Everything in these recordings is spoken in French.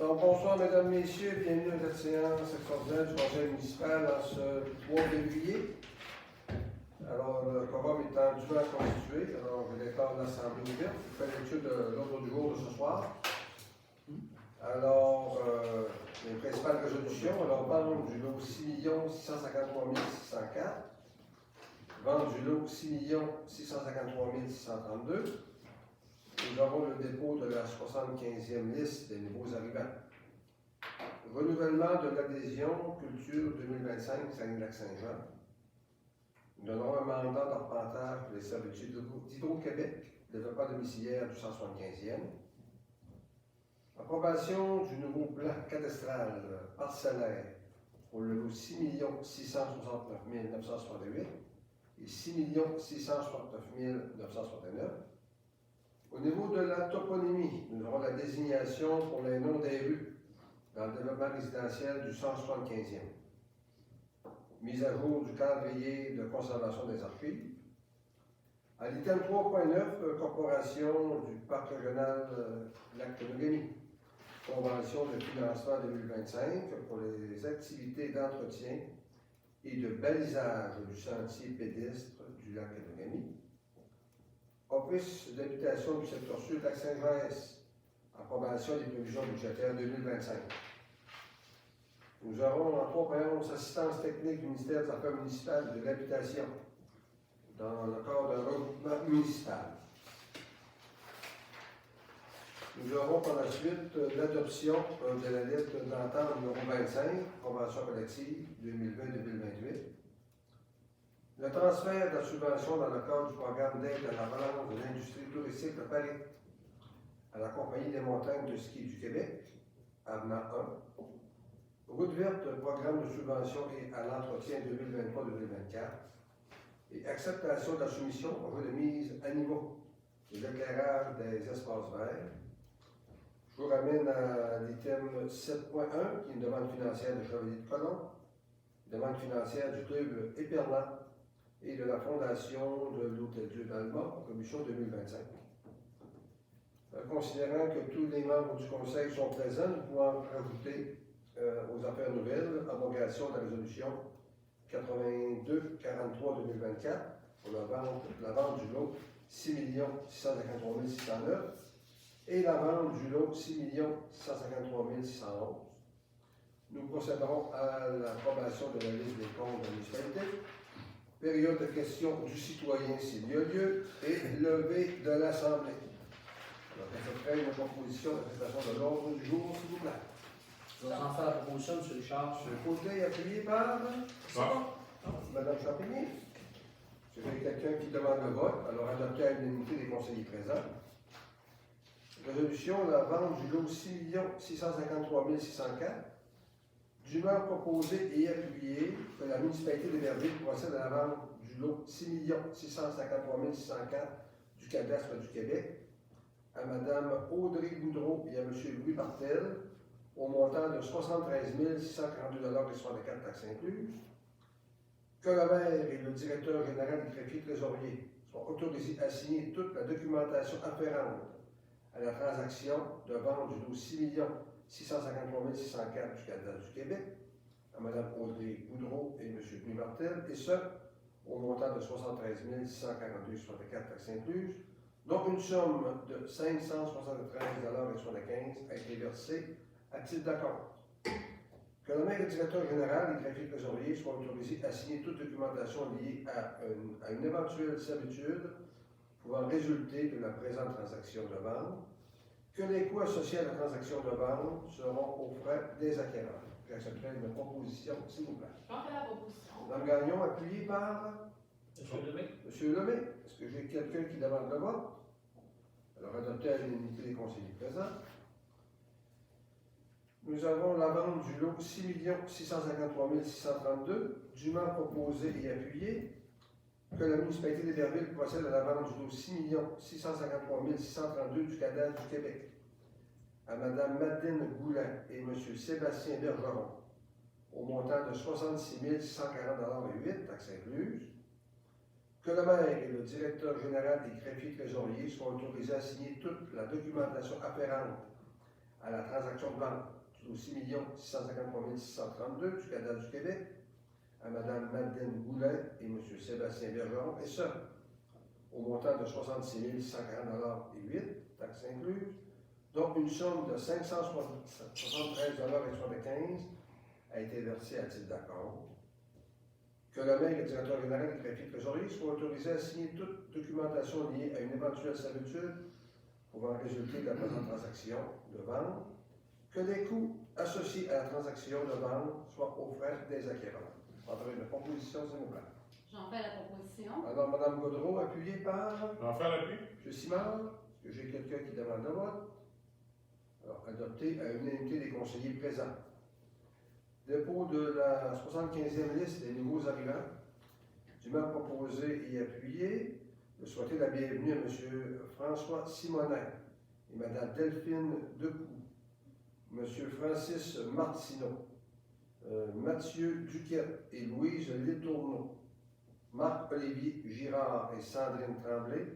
Alors, bonsoir, mesdames, messieurs, bienvenue à cette séance extraordinaire du conseil municipal en ce 3 février. Alors, le quorum étant dûment constitué, alors je déclare l'Assemblée ouverte. Je fais lecture de l'ordre du jour de ce soir. Alors, les principales résolutions, alors on parle du lot 6 653 604, vente du lot 6 653 632. Nous avons le dépôt de la 75e liste des nouveaux arrivants. Renouvellement de l'adhésion Culture 2025 Saguenay-Lac-Saint-Jean. Nous donnerons un mandat d'arpenteur pour les servitudes d'Hydro-Québec, développement domiciliaire du 175e. Approbation du nouveau plan cadastral parcellaire pour le lot 6 669 968 et 6 669 969. Au niveau de la toponymie, nous aurons la désignation pour les noms des rues dans le développement résidentiel du 175e. Mise à jour du calendrier de conservation des archives. À l'item 3.9, Corporation du Parc régional Lac-Kenogami. Convention de financement 2025 pour les activités d'entretien et de balisage du sentier pédestre du Lac-Kenogami. Office d'habitation du secteur sud Lac-Saint-Jean-Est, approbation des prévisions budgétaires 2025. Nous aurons en 3.11 assistance technique du ministère des Affaires municipales et de l'Habitation dans le cadre d'un regroupement municipal. Nous aurons par la suite l'adoption de la lettre d'entente numéro 25, convention collective 2020-2028. Le transfert de la subvention dans le cadre du programme d'aide à la relance de l'industrie touristique de Paris à la Compagnie des montagnes de ski du Québec, avenant 1. Route verte, programme de subvention et à l'entretien 2023-2024. Et acceptation de la soumission aux remise à niveau de l'éclairage des espaces verts. Je vous ramène à l'item 7.1, qui est une demande financière de Chevalier de Colomb, demande financière du club Éperlant et de la Fondation de l'Hôtel-Dieu d'Alma, commission 2025. Considérant que tous les membres du Conseil sont présents, nous pouvons ajouter aux affaires nouvelles abrogation de la résolution 82-43-2024 pour la vente du lot 6 653 609 et la vente du lot 6 653 611. Nous procéderons à l'approbation de la liste des comptes de la municipalité. Période de questions du citoyen s'il y a lieu et levée de l'Assemblée. Alors, je ferai une proposition de présentation de l'ordre du jour, s'il vous plaît. Je vais en faire la proposition, M. Richard. M. Côté, appuyé par Mme Champigny. Si vous avez quelqu'un qui demande le vote, alors adopter à l'unanimité des conseillers présents. Résolution, la vente du lot 6 653 604. Dûment proposé et appuyé que la municipalité d'Héberville procède à la vente du lot 6 653 604 du cadastre du Québec à Mme Audrey Boudreau et à M. Louis Martel au montant de 73 642,64 taxes incluses. Que le maire et le directeur général du greffier trésorier soient autorisés à signer toute la documentation afférente à la transaction de vente du lot 6 653 604 du cadastre du Québec à Mme Audrey Boudreau et M. Louis Martel, et ce, au montant de 73 642,64 taxes incluses, dont une somme de 573,75 a été versée à titre d'acompte. Que le maire et le directeur général et greffier trésorier soient autorisés à signer toute documentation liée à une éventuelle servitude pouvant résulter de la présente transaction de vente, que les coûts associés à la transaction de vente seront aux frais des acquéreurs. J'accepterai une proposition, s'il vous plaît. Je fais la proposition. Mme Gagnon, appuyée par M. Lemay. M. Lemay. Est-ce que j'ai quelqu'un qui demande le vote? Alors, adopté à l'unanimité des conseillers présents. Nous avons la vente du lot 6 653 632, dûment proposé et appuyé, que la municipalité d'Héberville procède à la vente du lot 6 653 632 du cadastre du Québec à Mme Madeleine Goulin et M. Sébastien Bergeron au montant de 66 640,08 taxes incluses. Que le maire et le directeur général des greffiers trésoriers soient autorisés à signer toute la documentation afférente à la transaction de vente du 6 653 632 du Canada du Québec à Mme Madeleine Goulet et M. Sébastien Bergeron, et ce, au montant de 66 140,08 taxes incluses, dont une somme de 573,75 a été versée à titre d'accord. Que le maire et le directeur général des greffiers trésoriers soient autorisés à signer toute documentation liée à une éventuelle servitude pouvant résulter de la présente transaction de vente, que les coûts associés à la transaction de vente soient aux frais des acquéreurs. Entendez une proposition, s'il vous plaît. J'en fais la proposition. Alors, Mme Gaudreau, appuyée par J'en fais l'appui. M. Simard. Est-ce que j'ai quelqu'un qui demande le vote? Alors, adopté à l'unanimité des conseillers présents. Dépôt de la 75e liste des nouveaux arrivants. Dûment proposé et appuyé de souhaiter la bienvenue à M. François Simonet et Mme Delphine Decoux, M. Francis Martineau, Mathieu Duquette et Louise Letourneau, Marc-Olivier Girard et Sandrine Tremblay,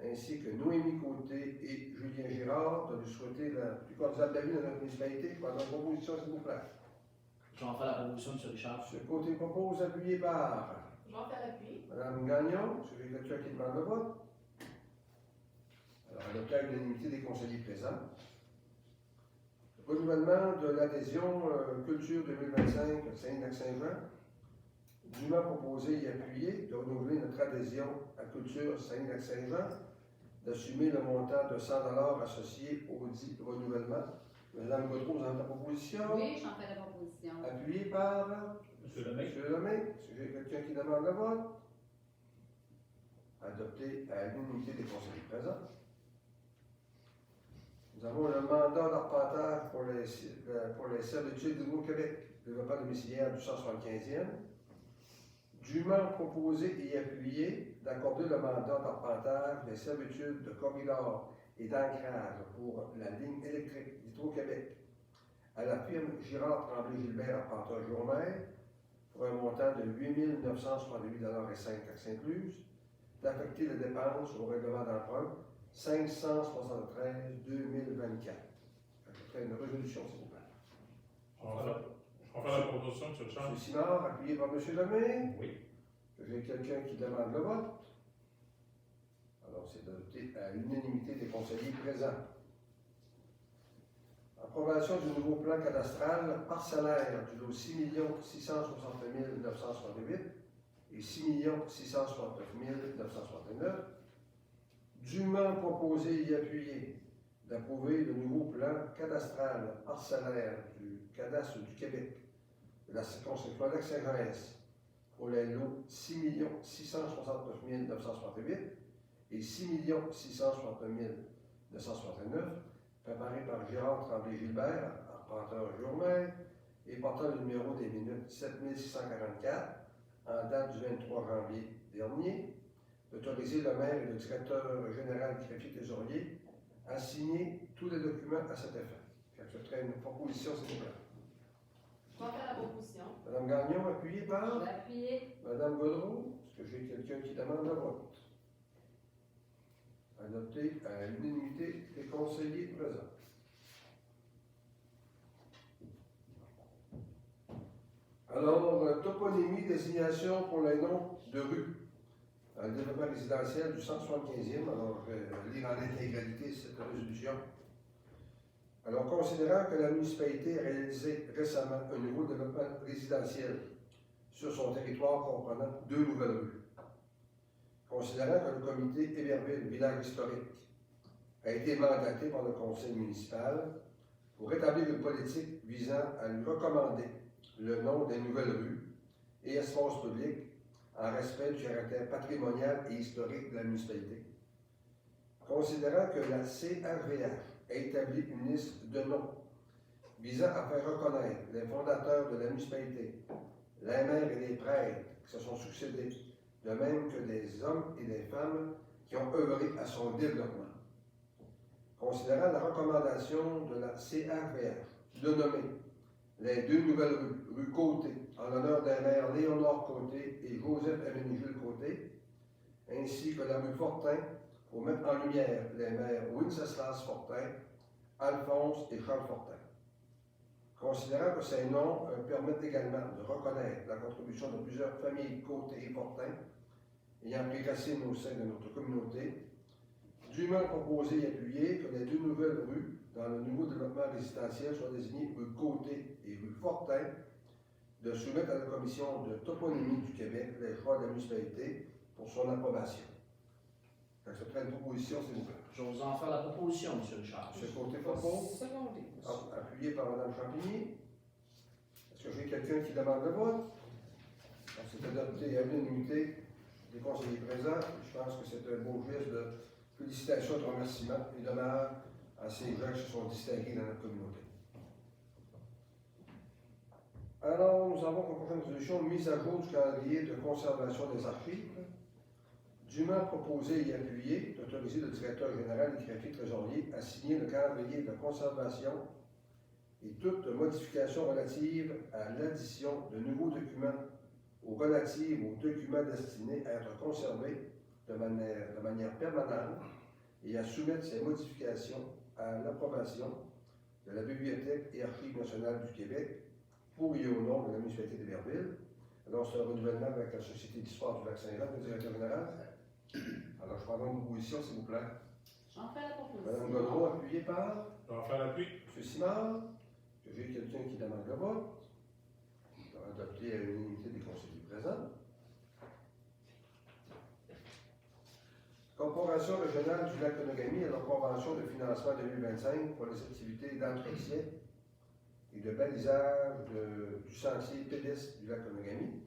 ainsi que Noémie Côté et Julien Girard, de lui souhaiter la plus cordiale bienvenue dans notre municipalité. Pendant la proposition, s'il vous plaît. J'en fais la proposition, M. Richard. M. Côté propose, appuyé par J'en fais l'appui. Mme Gagnon. Est-ce que j'ai quelqu'un qui demande le vote? Alors, adopté à l'unanimité des conseillers présents. Renouvellement de l'adhésion Culture 2025 Saint-Lac-Saint-Jean. Dûment proposé et appuyé de renouveler notre adhésion à Culture Saint-Lac-Saint-Jean, d'assumer le montant de 100 $ associé au dit renouvellement. Mme Gaudreau, vous avez la proposition? Oui, j'en fais la proposition. Appuyé par M. Lemay. M. Lemay. Est-ce que j'ai quelqu'un qui demande le vote? Adopté à l'unanimité des conseillers présents. Nous avons le mandat d'arpentage pour les servitudes du Nouveau-Québec, développement domiciliaire du 175e. Dûment proposé et appuyé d'accorder le mandat d'arpentage des servitudes de corridor et d'ancrage pour la ligne électrique d'Hydro-Québec à la firme Girard Tremblay-Gilbert Arpenteur Jourmère pour un montant de 8 968,05 taxes incluses, d'affecter les dépenses au règlement d'emprunt 573-2024. Après une résolution, s'il vous plaît. J'en fais la proposition, M. Richard. M. Simard, appuyé par M. Lemay. Oui. J'ai quelqu'un qui demande le vote. Alors, c'est adopté à l'unanimité des conseillers présents. Approbation du nouveau plan cadastral parcellaire du lot 6 669 968 et 6 669 969. Dûment proposé et appuyé d'approuver le nouveau plan cadastral parcellaire du cadastre du Québec de la circonscription Lac-Saint-Jean-Est pour les lots 6 669 968 et 6 669 969, préparé par Gérard Tremblay-Gilbert, arpenteur Jourmère, et portant le numéro des minutes 7644, en date du 23 janvier dernier, d'autoriser le maire et le directeur général du greffier trésorier à signer tous les documents à cet effet. J'accepterai une proposition, s'il vous plaît. J'en fais la proposition. Mme Gagnon, appuyée Je par vais appuyer. Mme Gaudreau. Est-ce que j'ai quelqu'un qui demande le vote? Adopté à l'unanimité des conseillers présents. Alors, toponymie, désignation pour les noms de rues. Dans le développement résidentiel du 175e, alors je vais lire en intégralité cette résolution. Alors, considérant que la municipalité a réalisé récemment un nouveau développement résidentiel sur son territoire comprenant 2 nouvelles rues, considérant que le comité Héberville Village historique a été mandaté par le conseil municipal pour établir une politique visant à lui recommander le nom des nouvelles rues et espaces publics en respect du caractère patrimonial et historique de la municipalité. Considérant que la CRVH a établi une liste de noms visant à faire reconnaître les fondateurs de la municipalité, les maires et les prêtres qui se sont succédés, de même que des hommes et des femmes qui ont œuvré à son développement. Considérant la recommandation de la CRVH de nommer les 2 nouvelles rues Côté, en l'honneur des maires Léonard Côté et Joseph-Amélie-Jules Côté, ainsi que la rue Fortin, pour mettre en lumière les maires Wenceslas Fortin, Alphonse et Charles Fortin. Considérant que ces noms permettent également de reconnaître la contribution de plusieurs familles Côté et Fortin ayant pris racine au sein de notre communauté, dûment proposé et appuyé que les deux nouvelles rues dans le nouveau développement résidentiel soient désignées rue Côté et rue Fortin, de soumettre à la Commission de toponymie du Québec les choix de la municipalité pour son approbation. J'accepterai une proposition, s'il vous plaît. Je vais vous en faire la proposition, M. Richard. M. Côté propose, Secondé. appuyé par Mme Champigny. Est-ce que j'ai quelqu'un qui demande le vote? Donc, c'est adopté à l'unanimité des conseillers présents. Je pense que c'est un beau geste de félicitations, de remerciements et d'honneur à ces gens qui se sont distingués dans notre communauté. Alors, nous avons comme prochaine résolution mise à jour du calendrier de conservation des archives. Dûment proposé et appuyé d'autoriser le directeur général des greffiers trésoriers à signer le calendrier de conservation et toute modification relative à l'addition de nouveaux documents ou relative aux documents destinés à être conservés de manière permanente et à soumettre ces modifications à l'approbation de la Bibliothèque et Archives nationales du Québec pour et au nom de la municipalité d'Héberville. Alors, c'est un renouvellement avec la Société d'histoire du Lac-Saint-Jean, le directeur général. Alors, je prends une proposition, s'il vous plaît. J'en fais la Mme proposition. Godreau, appuyée par J'en fais l'appui. M. Simard. Que j'ai quelqu'un qui demande le vote. Adopté à l'unanimité des conseillers présents. Corporation régionale du Lac-Onegami et leur convention de financement 2025 pour les activités d'entretien et de balisage du sentier pédestre du Lac-Onegami.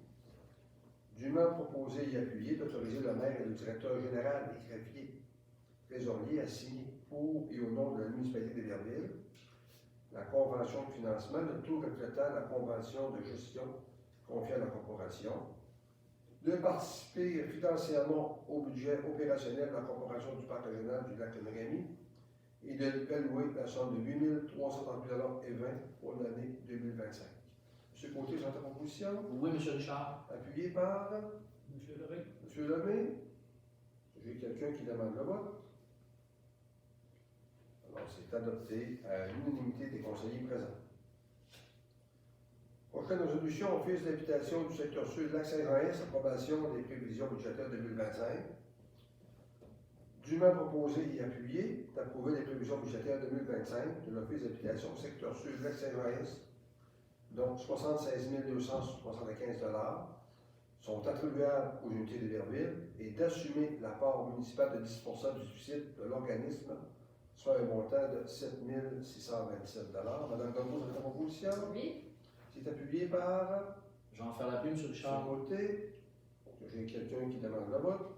Dûment proposé et appuyé d'autoriser le maire et le directeur général des greffiers trésoriers à signer pour et au nom de la municipalité d'Héberville la convention de financement, le tout reflétant la convention de gestion confiée à la corporation, de participer financièrement au budget opérationnel de la corporation du parc régional du Lac-Onegami et de allouer la somme de 8 338,20 $ pour l'année 2025. M. Côté, j'ai ta proposition. Oui, M. Richard. Appuyé par M. Lemay. M. Lemay. J'ai quelqu'un qui demande le vote. Alors, c'est adopté à l'unanimité des conseillers présents. Prochaine résolution, Office d'habitation du secteur sud Lac-Saint-Jean-Est, approbation des prévisions budgétaires 2025. Dûment proposé et appuyé d'approuver les prévisions budgétaires 2025 de l'Office d'habitation du secteur sud Lac-Saint-Jean-Est, donc 76 275 $ sont attribuables aux unités d'Héberville et d'assumer la part municipale de 10 % du suicide de l'organisme, soit un montant de 7 627 $. Madame Godreau, vous avez la proposition? Oui. C'est appuyé par J'en fais l'appui, M. Richard. Côté. J'ai quelqu'un qui demande le vote.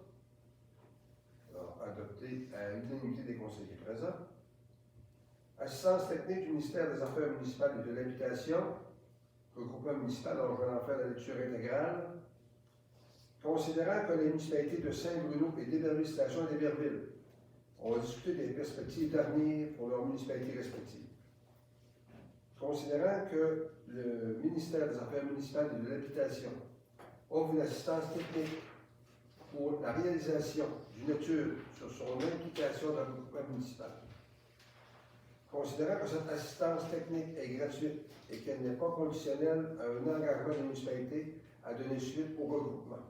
Alors, adopté à l'unanimité des conseillers présents. Assistance technique du ministère des Affaires municipales et de l'Habitation, regroupement municipal, alors je vais en faire la lecture intégrale. Considérant que les municipalités de Saint-Bruno et d'Héberville-Station et d'Héberville ont discuté des perspectives d'avenir pour leurs municipalités respectives. Considérant que le ministère des Affaires municipales et de l'Habitation offre une assistance technique pour la réalisation d'une étude sur son implication dans le regroupement municipal. Considérant que cette assistance technique est gratuite et qu'elle n'est pas conditionnelle à un engagement des municipalités à donner suite au regroupement.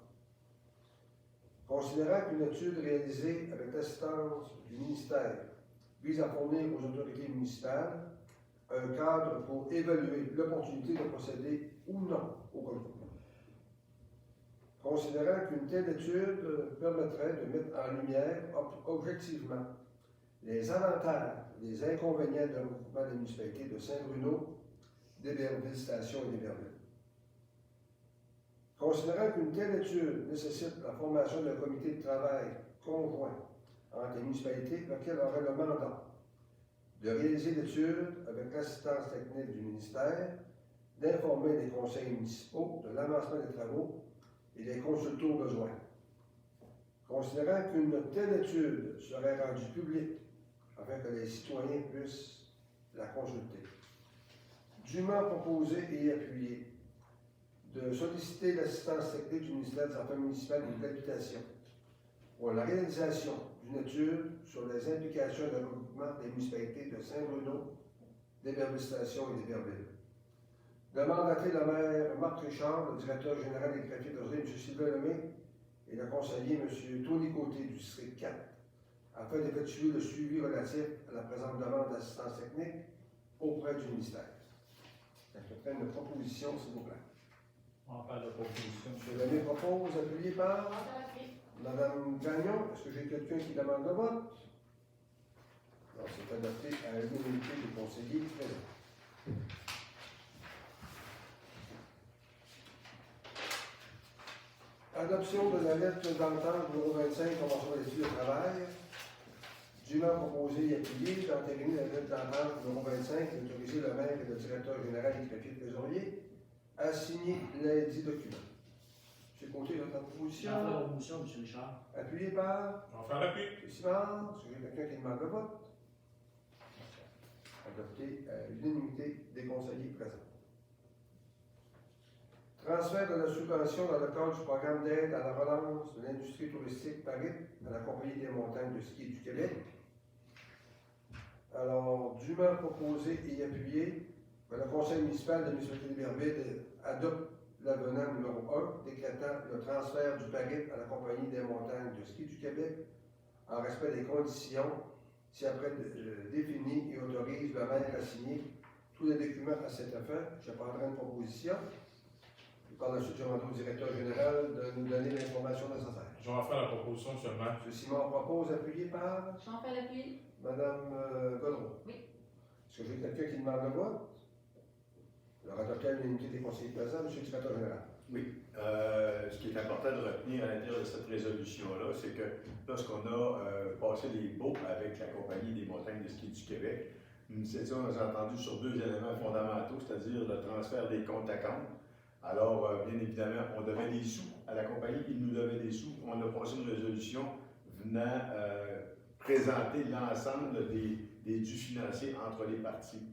Considérant qu'une étude réalisée avec l'assistance du ministère vise à fournir aux autorités municipales un cadre pour évaluer l'opportunité de procéder ou non au regroupement. Considérant qu'une telle étude permettrait de mettre en lumière objectivement les avantages et les inconvénients d'un regroupement des municipalités de Saint-Bruno, d'Héberville-Station et d'Héberville. Considérant qu'une telle étude nécessite la formation d'un comité de travail conjoint entre les municipalités, lequel aurait le mandat de réaliser l'étude avec l'assistance technique du ministère, d'informer les conseils municipaux de l'avancement des travaux et les consulter au besoin. Considérant qu'une telle étude serait rendue publique afin que les citoyens puissent la consulter. Dûment proposé et appuyé de solliciter l'assistance technique du ministère des Affaires municipales et de l'Habitation pour la réalisation d'une étude sur les implications de regroupement des municipalités de Saint-Bruno, d'Héberville-Station et d'Héberville. De mandater le maire Marc Richard, le directeur général des greffiers d'Osée, M. Sylvain Lemay, et le conseiller M. Tony Côté du district 4, afin d'effectuer le suivi relatif à la présente demande d'assistance technique auprès du ministère. Je prends une proposition, s'il vous plaît. On va faire la proposition. M. Lemay propose, appuyé par Je vais en faire l'appui. Mme Gagnon. Est-ce que j'ai quelqu'un qui demande le vote? Non, c'est adopté à l'unanimité des conseillers présents. Adoption de la lettre d'entente numéro 25, convention d'études de travail. Dûment proposé et appuyé d'entériner la lettre d'entente numéro 25 et d'autoriser le maire et le directeur général des greffiers trésoriers à signer lundi document. M. Côté, votre Je vais en proposition. faire la proposition, M. Richard. Appuyé par Je vais en faire l'appui. M. Simard. Est-ce que j'ai quelqu'un qui demande le vote? Adopté à l'unanimité des conseillers présents. Transfert de la subvention dans le cadre du programme d'aide à la relance de l'industrie touristique Paris à la Compagnie des montagnes de ski du Québec. Alors, dûment proposé et appuyé, le conseil municipal de la municipalité d'Héberville adopte l'avenant numéro 1 décrétant le transfert du Paris à la Compagnie des montagnes de ski du Québec en respect des conditions ci-après définies et autorise le maire à signer tous les documents à cet effet. Je prendrai une proposition. Par la suite, je demande au directeur général de nous donner l'information nécessaire. Je vais en faire la proposition seulement. M. Simon propose, appuyé par Je vais en faire l'appui. Mme Godreau. Oui. Est-ce que j'ai quelqu'un qui demande le vote? Alors, adopté à l'unanimité des conseillers présents, M. le directeur général. Oui. Ce qui est important de retenir à l'intérieur de cette résolution-là, c'est que lorsqu'on a passé les baux avec la Compagnie des montagnes de ski du Québec, nous étions entendus sur deux éléments fondamentaux, c'est-à-dire le transfert des comptes à compte. Alors, bien évidemment, on devait des sous à la compagnie, ils nous devaient des sous. On a passé une résolution venant présenter l'ensemble des dus financiers entre les parties.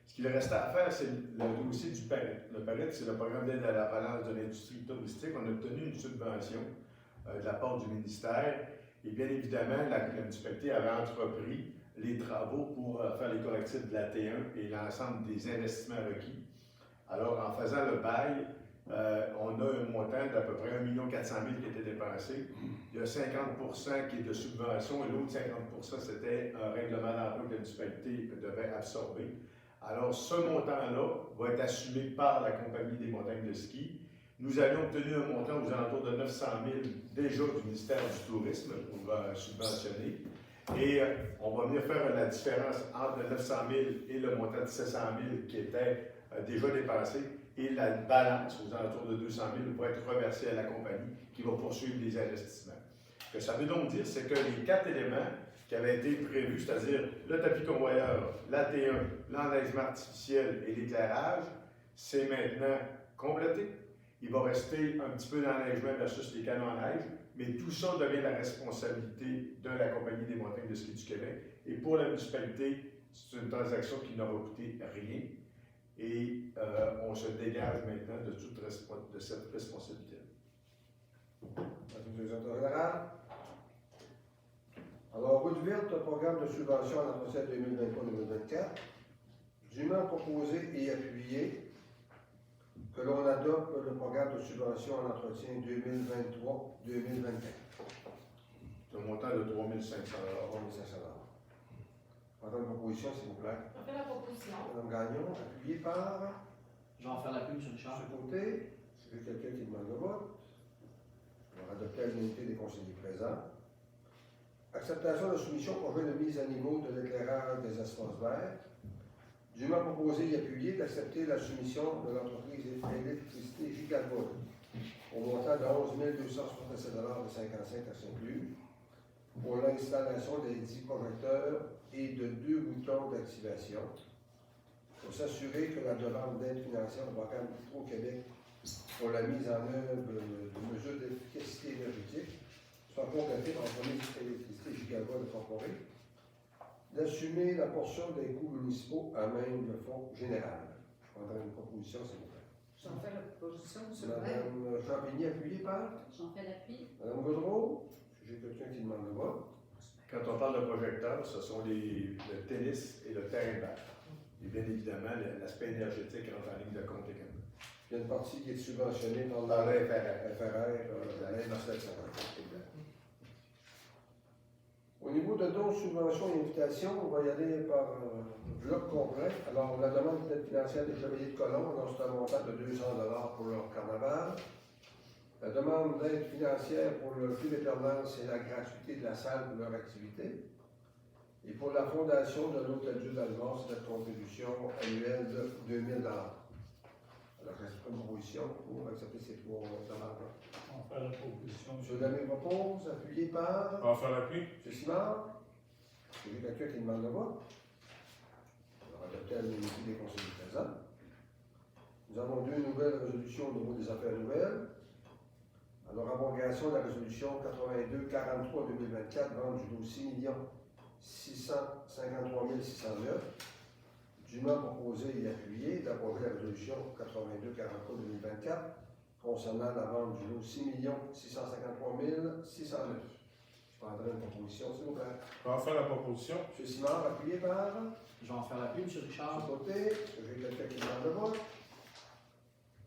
Ce qu'il restait à faire, c'est le dossier du PARET. Le PARET, c'est le programme d'aide à la relance de l'industrie touristique. On a obtenu une subvention de la part du ministère et bien évidemment, la municipalité avait entrepris les travaux pour faire les correctifs de la T1 et l'ensemble des investissements requis. Alors, en faisant le bail, on a un montant d'à peu près 1 400 000 qui était dépensé. Il y a 50 qui est de subvention et l'autre 50 c'était un règlement d'emprunt que la municipalité devait absorber. Alors, ce montant-là va être assumé par la Compagnie des montagnes de ski. Nous avions obtenu un montant aux alentours de 900 000 déjà du ministère du Tourisme pour subventionner. Et on va venir faire la différence entre le 900 000 et le montant de 700 000 qui était déjà dépensé. Et la balance aux alentours de 200 000 va être reversée à la compagnie qui va poursuivre les investissements. Ce que ça veut donc dire, c'est que les 4 éléments qui avaient été prévus, c'est-à-dire le tapis convoyeur, la T1, l'enneigement artificiel et l'éclairage, c'est maintenant complété. Il va rester un petit peu d'enneigement versus les canons à neige, mais tout ça devient la responsabilité de la Compagnie des montagnes de ski du Québec. Et pour la municipalité, c'est une transaction qui n'aura coûté rien. Et on se dégage maintenant de cette responsabilité. Merci, M. le directeur général. Alors, route verte, programme de subvention à l'entretien 2023-2024, dûment proposé et appuyé que l'on adopte le programme de subvention à l'entretien 2023-2024. C'est un montant de 3 500 3 500 $. Madame la proposition, s'il vous plaît. Je vais faire la proposition. Madame Gagnon, appuyé par Je vais en faire l'appui, M. Richard. M. Côté. Est-ce que quelqu'un qui demande le vote? Alors, adopté à l'unité des conseillers présents. Acceptation de soumission projet de mise à niveau de l'éclairage des espaces verts. Dûment proposé et appuyé d'accepter la soumission de l'entreprise électricité Gigavolt au montant de 11 267 $ de 55 à Saint-Cloud pour l'installation des 10 projecteurs et de 2 boutons d'activation pour s'assurer que la demande d'aide financière du programme Hydro-Québec pour la mise en œuvre de mesures d'efficacité énergétique soit complétée par l'entreprise électricité Gigavolt incorporée, d'assumer la portion des coûts municipaux à même le fonds général. Je prendrai une proposition, s'il vous plaît. J'en fais la proposition, M. le maire. Madame Champigny, appuyée par J'en fais l'appui. Madame Gaudreau. J'ai quelqu'un qui demande le vote. Quand on parle de projecteurs, ce sont le tennis et le terrain de balle. Et bien évidemment, l'aspect énergétique rentre en ligne de compte également. Il y a une partie qui est subventionnée par Par le le FRR. l'aide nationale. Au niveau de dons, subventions et invitations, on va y aller par bloc complet. Alors, la demande d'aide financière des Chevaliers de Colomb, alors c'est un montant de 200 $ pour leur carnaval. La demande d'aide financière pour le Club éternel, c'est la gratuité de la salle pour leur activité. Et pour la fondation de l'Hôtel Dieu d'Almont, c'est la contribution annuelle de 2000 $. Alors, reste une proposition pour accepter ces trois demandes. On va faire la proposition. M. Damé propose, appuyé par On va faire l'appui. M. Simard. J'ai vu quelqu'un qui demande le vote. On va adopter à l'unité des conseillers présents. Nous avons deux nouvelles résolutions au niveau des affaires nouvelles. Alors, abrogation de la résolution 82-43-2024, vente du lot 6 653 609. Dûment proposé et appuyé d'approver la résolution 82-43-2024 concernant la vente du lot 6 653 609. Je prendrai une proposition, s'il vous plaît. On va faire la proposition. M. Simard, appuyé par Je vais en faire l'appui, M. M. Richard. Côté. J'ai quelqu'un qui demande le vote.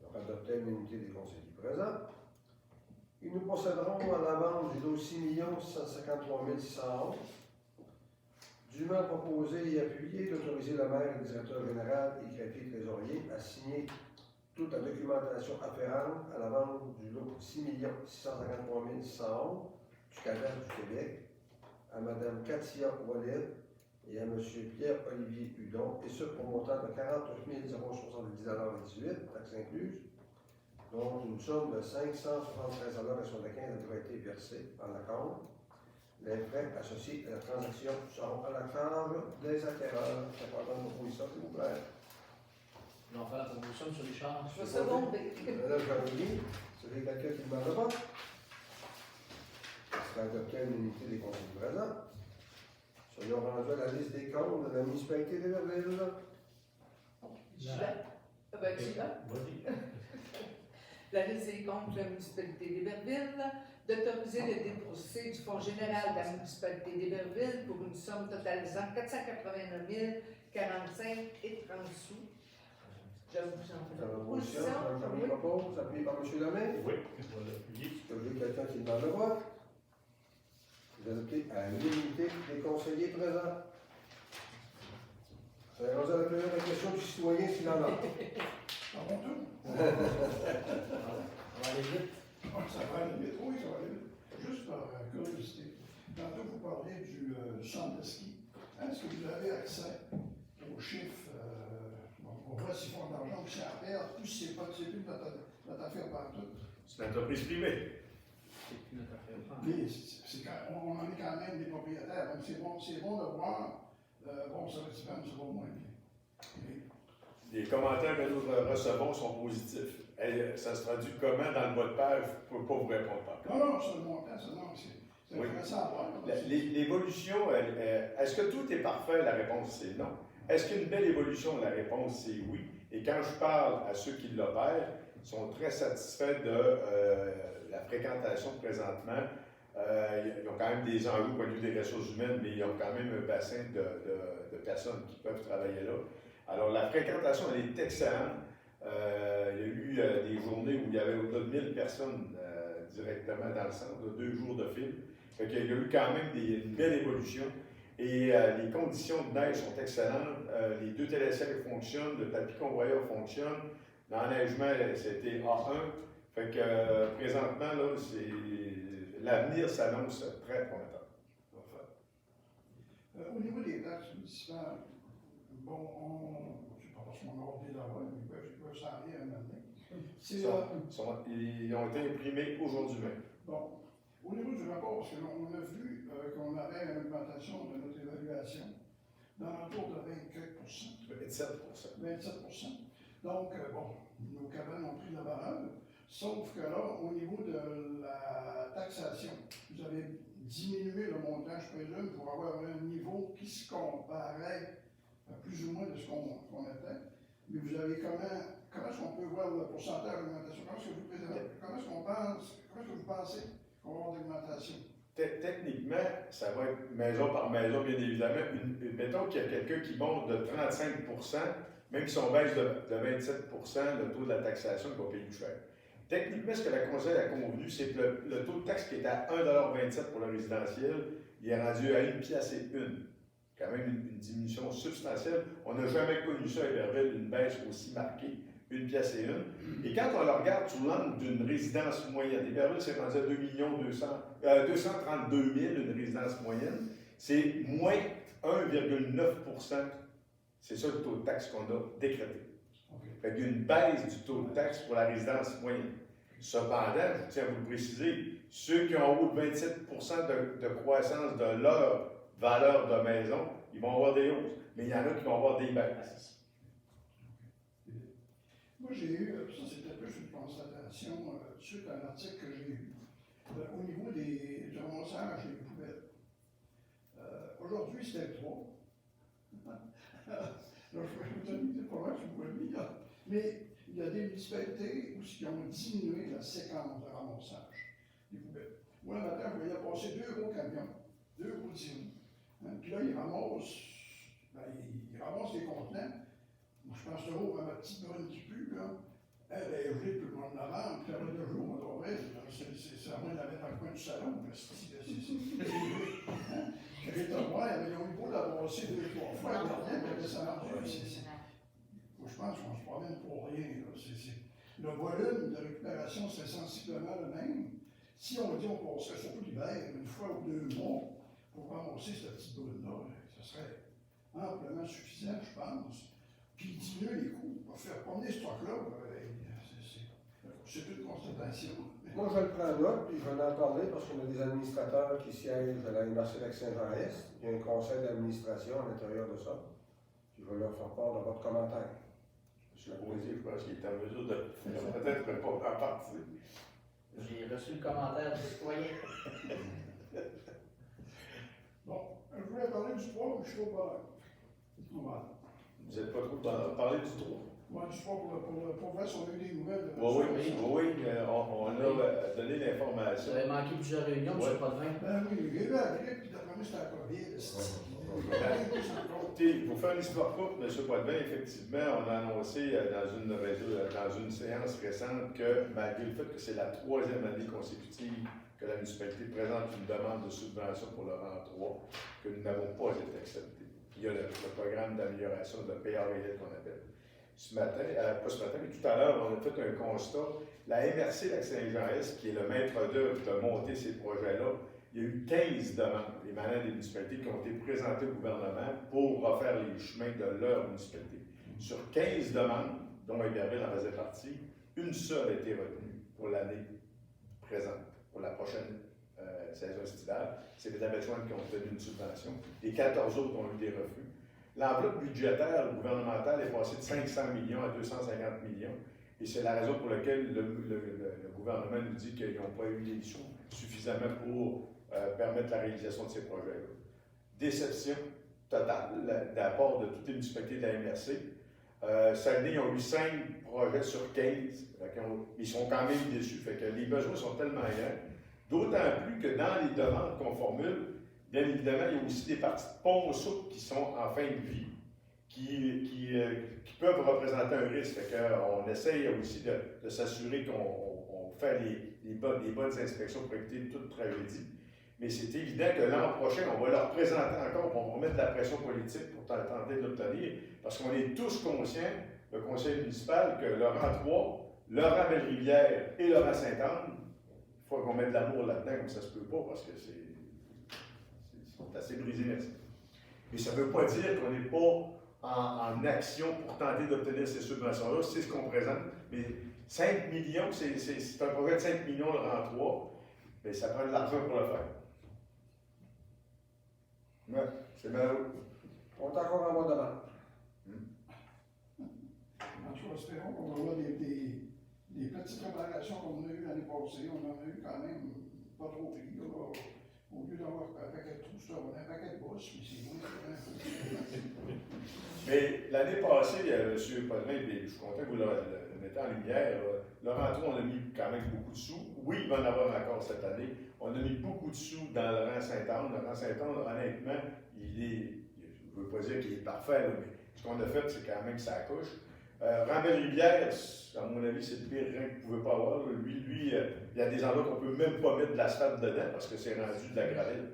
Donc, adopter l'unité des conseillers présents. Et nous procéderons à la vente du lot 6 653 611. Dûment proposé et appuyé d'autoriser le maire et le directeur général et greffier trésorier à signer toute la documentation afférente à la vente du lot 6 653 611 du cadastre du Québec à Mme Katia Wallet et à M. Pierre-Olivier Hudon, et ce pour un montant de 49 070 $, taxes incluses, dont une somme de 573 $,75 a été versée par la compte. Les frais associés à la transaction seront à la charge des acquéreurs. C'est pas une proposition, s'il vous plaît. Je vais en faire la proposition, M. Richard. Je vais seconder. Madame Jean-Louis, c'est quelqu'un qui demande le vote. C'est adopté à l'unité des conseillers présents. Soyons rendus à la liste des comptes de la municipalité d'Héberville. Tu vas? Vas-y. La liste des comptes de la municipalité d'Héberville, d'autoriser le déboursé du Fonds général de la municipalité d'Héberville pour une somme totalisant 489 045 et 30 sous. Je vous en fais la proposition. Mme Jean-Louis propose, appuyé par M. Lemay. Oui, on va l'appuyer. Est-ce que j'ai quelqu'un qui demande le vote? Vous adoptez à l'unité des conseillers présents. C'est rendu à la période de question du citoyen s'il en a. À mon tour? On va aller vite. Ça va aller vite, oui, ça va aller vite. Juste par curiosité, tantôt vous parlez du centre de ski. Est-ce que vous avez accès aux chiffres, on voit s'ils font de l'argent ou s'ils en perdent, ou si c'est pas celui de notre affaire partout? C'est une entreprise privée. C'est plus notre affaire. Mais on en est quand même des propriétaires, donc c'est bon de voir, bon, ça va bien, ça va moins bien. Mais, Les commentaires que nous recevons sont positifs. Ça se traduit comment dans le mot de page? Je ne peux pas vous répondre par contre. non, c'est le montant, ça, non, c'est Oui. intéressant à voir. L'évolution, est-ce que tout est parfait? La réponse c'est non. Est-ce qu'il y a une belle évolution? La réponse c'est oui. Et quand je parle à ceux qui l'opèrent, ils sont très satisfaits de la fréquentation présentement. Ils ont quand même des enjeux au point de vue des ressources humaines, mais ils ont quand même un bassin de personnes qui peuvent travailler là. Alors la fréquentation, elle est excellente. Il y a eu des journées où il y avait au-delà de 1000 personnes directement dans le centre, 2 jours de film. Fait qu'il y a eu quand même une belle évolution. Et les conditions de neige sont excellentes. Les 2 télésièges fonctionnent, le tapis convoyeur fonctionne. L'enneigement, c'était A1. Fait que présentement, là, l'avenir s'annonce très prometteur. Au niveau des taxes municipales, bon, je ne sais pas parce qu'on a ordonné là-bas, mais ils peuvent s'en aller un moment donné. Ils ont été imprimés aujourd'hui même. Bon, au niveau du rapport, parce qu'on a vu qu'on avait une augmentation de notre évaluation dans l'entour de 24 27 27 Donc, bon, nos cabanes ont pris la valeur, sauf que là, au niveau de la taxation, vous avez diminué le montant, je présume, pour avoir un niveau qui se comparait plus ou moins de ce qu'on était. Mais vous avez comment est-ce qu'on peut voir le pourcentage d'augmentation? Comment est-ce que vous pensez qu'on va avoir d'augmentation? Techniquement, ça va être maison par maison, bien évidemment. Mettons qu'il y a quelqu'un qui monte de 35%, même si on baisse de 27%, le taux de la taxation, il va payer plus cher. Techniquement, ce que la Conseil a convenu, c'est que le taux de taxe qui est à 1,27 $ pour le résidentiel, il est rendu à 1 pièce et une. Quand même une diminution substantielle. On n'a jamais connu ça à Iberville, une baisse aussi marquée, 1 pièce et une. Et quand on le regarde sous l'angle d'une résidence moyenne, Iberville, c'est rendu à 232 000, une résidence moyenne, c'est moins 1,9%. C'est ça le taux de taxe qu'on a décrété. Fait qu'il y a une baisse du taux de taxe pour la résidence moyenne. Cependant, je tiens à vous le préciser, ceux qui ont en haut de 27% de croissance de leur valeur de maison, ils vont avoir des hausses. Mais il y en a qui vont avoir des baisses. Moi, j'ai eu, ça c'était plus une constatation suite à un article que j'ai eu, au niveau du ramassage des poubelles. Aujourd'hui, c'était 3. Alors, je vous dis, pas vrai, je vous le dis, mais il y a des municipalités qui ont diminué la séquence de ramassage des poubelles. Moi, le matin, je voyais passer 2 gros camions, 2 gros tirés. Puis là, ils ramassent les contenants. Moi, je pense toujours à ma petite brune qui pue, là. Elle est gelée depuis le mois de novembre, puis elle a 2 jours, on devrait, c'est à moi de la mettre dans le coin du salon, parce que c'est j'ai été voir, ils ont eu beau la brasser 2-3 fois, elle n'a rien, mais ça marche. Moi, je pense qu'on se promène pour rien, là. Le volume de récupération, c'est sensiblement le même. Si on dit on passerait surtout l'hiver, 1 fois ou 2 mois, pour ramasser cette petite boule-là, ce serait amplement suffisant, je pense. Puis diminuer les coûts, pour faire promener ce stock-là, c'est une constatation. Moi, je le prends en note, puis je vais en parler parce qu'on a des administrateurs qui siègent à l'Université Lac-Saint-Jean-Est. Il y a un conseil d'administration à l'intérieur de ça. Puis je vais leur faire part de votre commentaire. Je pense qu'il est en mesure de peut-être pas en partie. J'ai reçu le commentaire du citoyen. Bon, je voulais parler du 3, mais je suis pas là. Voilà. Vous n'êtes pas trop parler du trou? Moi, du 3 pour vrai, si on a eu des nouvelles. Oui, on a donné l'information. Vous avez manqué plusieurs réunions, M. Potvin. Ben oui, il y a eu la grippe, puis d'après moi, c'était la COVID. Écoutez, pour faire une histoire courte, M. Potvin, effectivement, on a annoncé dans une séance récente que, malgré le fait que c'est la 3e année consécutive que la municipalité présente une demande de subvention pour le rang 3, que nous n'avons pas été acceptés. Il y a le programme d'amélioration de PARL qu'on appelle. Ce matin, pas ce matin, mais tout à l'heure, on a fait un constat. La MRC Lac-Saint-Jean-Est, qui est le maître d'œuvre de monter ces projets-là, il y a eu 15 demandes émanant des municipalités qui ont été présentées au gouvernement pour refaire les chemins de leur municipalité. Sur 15 demandes, dont Iberville en faisait partie, une seule a été retenue pour l'année présente, pour la prochaine saison estivale. C'est les Abbé-Chouane qui ont obtenu une subvention. Les 14 autres ont eu des refus. L'enveloppe budgétaire gouvernementale est passée de 500 millions à 250 millions. Et c'est la raison pour laquelle le gouvernement nous dit qu'ils n'ont pas eu les sous suffisamment pour permettre la réalisation de ces projets-là. Déception totale de la part de toutes les municipalités de la MRC. Saguenay, ils ont eu 5 projets sur 15. Ils sont quand même déçus. Fait que les besoins sont tellement grands. D'autant plus que dans les demandes qu'on formule, bien évidemment, il y a aussi des parties de ponceaux qui sont en fin de vie, qui peuvent représenter un risque. Fait qu'on essaye aussi de s'assurer qu'on fait les bonnes inspections pour éviter toute tragédie. Mais c'est évident que l'an prochain, on va leur présenter encore, on va mettre de la pression politique pour tenter de l'obtenir, parce qu'on est tous conscients, le conseil municipal, que le rang 3, le rang Belle-Rivière et le rang Sainte-Anne, il faut qu'on mette de l'amour là-dedans, comme ça se peut pas, parce que c'est assez brisé, merci. Mais ça ne veut pas dire qu'on n'est pas en action pour tenter d'obtenir ces subventions-là, c'est ce qu'on présente. Mais 5 millions, c'est un projet de 5 millions le rang 3, mais ça prend de l'argent pour le faire. Ouais, c'est malheureux. On est encore en voie de demande. En tout cas, espérons qu'on va avoir des petites réparations comme on a eu l'année passée. On en a eu quand même pas trop pris. Au lieu d'avoir un paquet de trous, c'est un paquet de bosses, mais c'est bon, c'est Mais l'année passée, M. Potvin, je suis content que vous le mettez en lumière. Laurent Trou, on a mis quand même beaucoup de sous. Oui, il va en avoir encore cette année. On a mis beaucoup de sous dans le rang Saint-Anne. Le rang Saint-Anne, honnêtement, je ne veux pas dire qu'il est parfait, là, mais ce qu'on a fait, c'est quand même ça couche. Rang Belle-Rivière, à mon avis, c'est le pire rang que vous ne pouvez pas avoir. Lui, il y a des endroits qu'on ne peut même pas mettre de l'asphalte dedans parce que c'est rendu de la gravelle.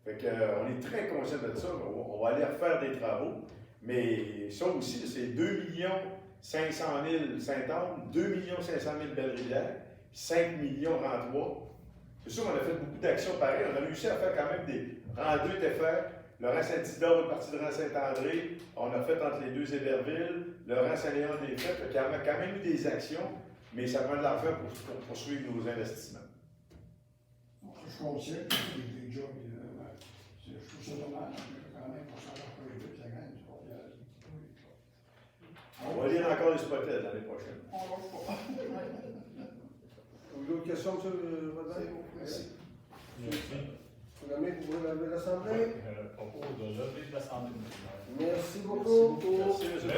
Fait que, on est très conscient de ça. On va aller refaire des travaux. Mais ça aussi, c'est 2 500 000 Saint-Anne, 2 500 000 Belle-Rivière, 5 millions rang 3. C'est sûr qu'on a fait beaucoup d'actions pareilles. On a réussi à faire quand même des rang 2 était fait. Le rang Saint-Isidore, une partie de rang Saint-André. On a fait entre les deux Héberville. Le rang Saint-Léon est fait. Il y a quand même eu des actions, mais ça prend de l'argent pour poursuivre nos investissements. Je suis conscient que c'est des jobs, je trouve ça dommage, mais quand même, pour savoir que les deux, ça gagne, c'est pas bien. On va lire encore les hypothèses l'année prochaine. On lâche pas. Avez-vous d'autres questions, M. Potvin? Merci. Merci. Vous voulez lever l'Assemblée? Propos de lever de l'Assemblée nationale. Merci beaucoup. Merci, M.